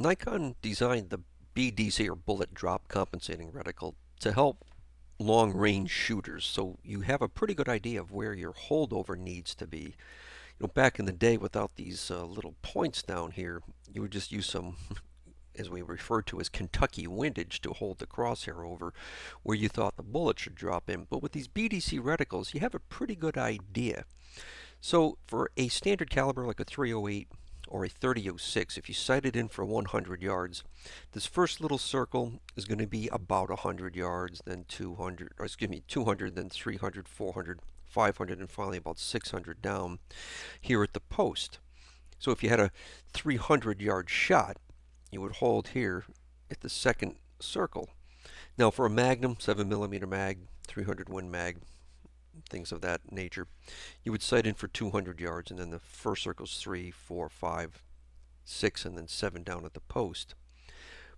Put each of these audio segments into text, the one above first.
Nikon designed the BDC, or bullet drop compensating reticle, to help long-range shooters, so you have a pretty good idea of where your holdover needs to be. Back in the day, without these little points down here, you would just use some, as we refer to as Kentucky windage, to hold the crosshair over where you thought the bullet should drop in. But with these BDC reticles, you have a pretty good idea. So for a standard caliber like a 308 or a 30-06, if you sight it in for 100 yards, this first little circle is going to be about 100 yards, then 200, or excuse me, 200, then 300, 400, 500, and finally about 600 down here at the post. So if you had a 300-yard shot, you would hold here at the second circle. Now for a Magnum, 7mm mag, 300 Win mag, things of that nature, you would sight in for 200 yards, and then the first circle's 3, 4, 5, 6, and then 7 down at the post.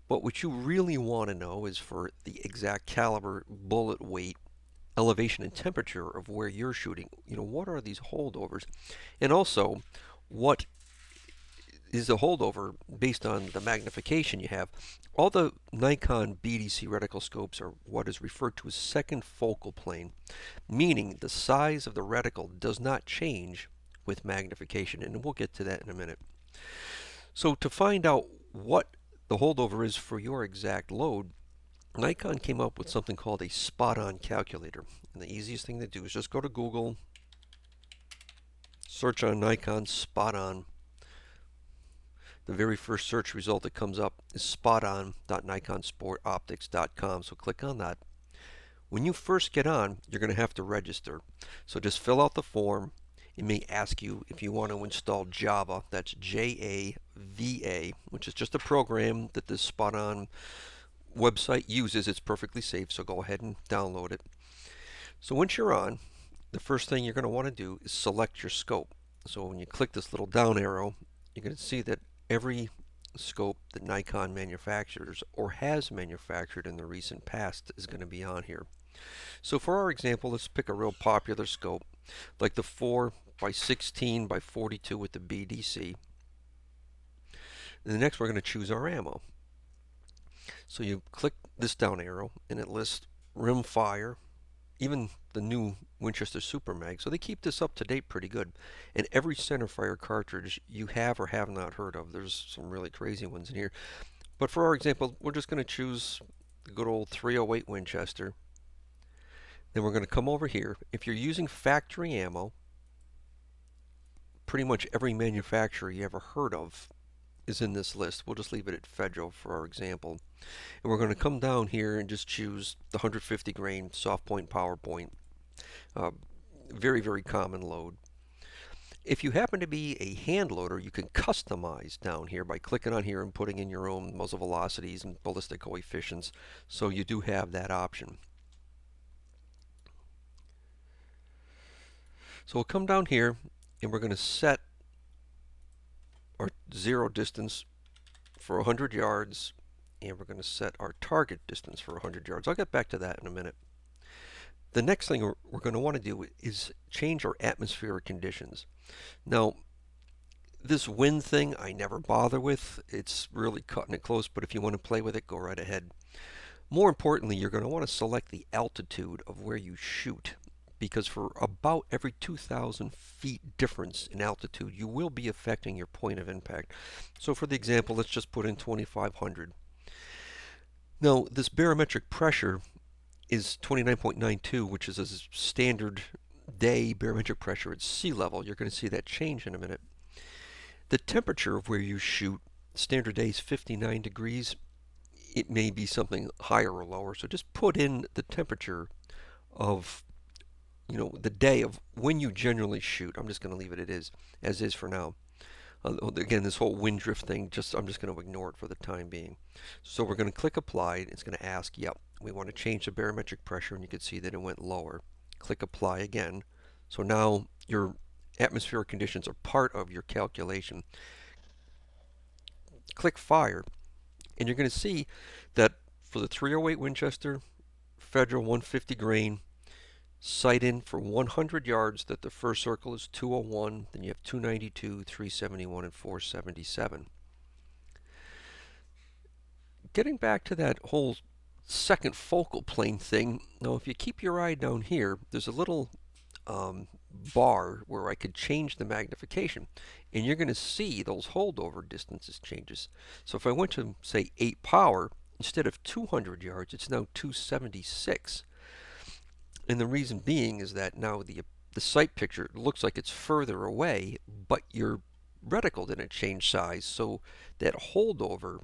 But what you really want to know is for the exact caliber, bullet weight, elevation, and temperature of where you're shooting. What are these holdovers? And also, what is the holdover based on the magnification you have? All the Nikon BDC reticle scopes are what is referred to as second focal plane, meaning the size of the reticle does not change with magnification, and we'll get to that in a minute. So to find out what the holdover is for your exact load, Nikon came up with something called a SpotOn calculator. And the easiest thing to do is just go to Google, search on Nikon SpotOn. The very first search result that comes up is spoton.nikonsportoptics.com, so click on that. When you first get on, you're going to have to register. So just fill out the form. It may ask you if you want to install Java. That's Java, which is just a program that the SpotOn website uses. It's perfectly safe, so go ahead and download it. So once you're on, the first thing you're going to want to do is select your scope. So when you click this little down arrow, you're going to see that every scope that Nikon manufactures or has manufactured in the recent past is going to be on here. So for our example, let's pick a real popular scope like the 4x16x42 with the BDC. And the next we're going to choose our ammo. So you click this down arrow and it lists rimfire, even the new Winchester Super Mag, so they keep this up to date pretty good. And every centerfire cartridge you have or have not heard of. There's some really crazy ones in here. But for our example, we're just going to choose the good old 308 Winchester. Then we're going to come over here. If you're using factory ammo, pretty much every manufacturer you ever heard of is in this list. We'll just leave it at Federal for our example. And we're going to come down here and just choose the 150 grain soft point power point. Very, very common load. If you happen to be a hand loader, you can customize down here by clicking on here and putting in your own muzzle velocities and ballistic coefficients. So you do have that option. So we'll come down here and we're going to set our zero distance for 100 yards, and we're going to set our target distance for 100 yards. I'll get back to that in a minute. The next thing we're going to want to do is change our atmospheric conditions. Now, this wind thing I never bother with. It's really cutting it close, but if you want to play with it, go right ahead. More importantly, you're going to want to select the altitude of where you shoot, because for about every 2,000 feet difference in altitude, you will be affecting your point of impact. So for the example, let's just put in 2,500. Now, this barometric pressure is 29.92, which is a standard day barometric pressure at sea level. You're going to see that change in a minute. The temperature of where you shoot, standard day is 59 degrees. It may be something higher or lower, so just put in the temperature of the day of when you generally shoot. I'm just going to leave it as is for now. Again, this whole wind drift thing, I'm just going to ignore it for the time being. So we're going to click apply. It's going to ask, yep, we want to change the barometric pressure, and you can see that it went lower. Click apply again. So now your atmospheric conditions are part of your calculation. Click fire, and you're going to see that for the 308 Winchester, Federal 150 grain, sight in for 100 yards, that the first circle is 201, then you have 292, 371, and 477. getting back to that whole second focal plane thing, now if you keep your eye down here, there's a little um, bar where I could change the magnification, and you're going to see those holdover distances changes. So if I went to say 8 power, instead of 200 yards, it's now 276. And the reason being is that now the sight picture looks like it's further away, but your reticle didn't change size, so that holdover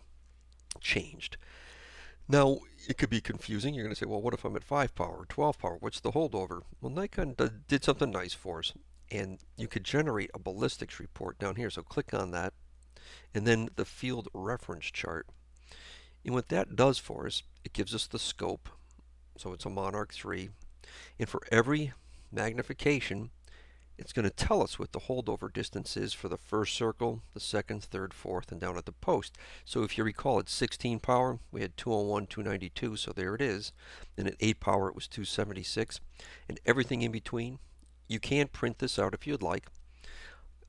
changed. Now, it could be confusing. You're going to say, well, what if I'm at 5 power or 12 power? What's the holdover? Well, Nikon did something nice for us, and you could generate a ballistics report down here. So click on that, and then the field reference chart. And what that does for us, it gives us the scope. So it's a Monarch 3. And for every magnification, it's going to tell us what the holdover distance is for the first circle, the second, third, fourth, and down at the post. So if you recall, at 16 power, we had 201, 292, so there it is. And at 8 power, it was 276. And everything in between, you can print this out if you'd like,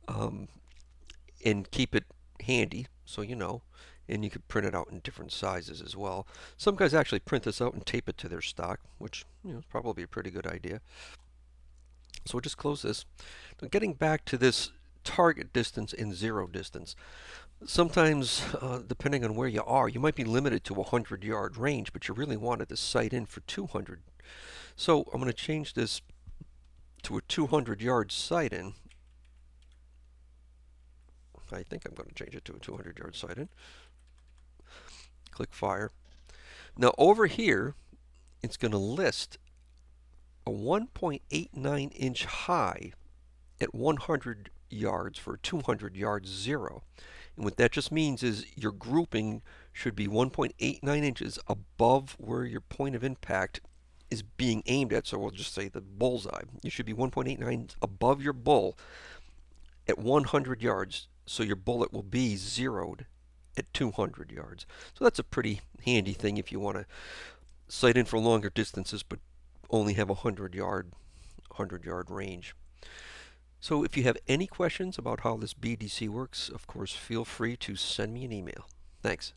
and keep it handy so you know. And you could print it out in different sizes as well. Some guys actually print this out and tape it to their stock, which is probably a pretty good idea. So we'll just close this. Now getting back to this target distance and zero distance. Sometimes, depending on where you are, you might be limited to a 100-yard range, but you really wanted to sight in for 200. So I'm going to change this to a 200-yard sight in. I think I'm going to change it to a 200-yard sight in. Click fire. Now over here, it's going to list a 1.89 inch high at 100 yards for a 200 yards zero. And what that just means is your grouping should be 1.89 inches above where your point of impact is being aimed at. So we'll just say the bullseye. You should be 1.89 above your bull at 100 yards, so your bullet will be zeroed at 200 yards. So that's a pretty handy thing if you want to sight in for longer distances but only have a 100-yard range. So if you have any questions about how this BDC works, of course, feel free to send me an email. Thanks.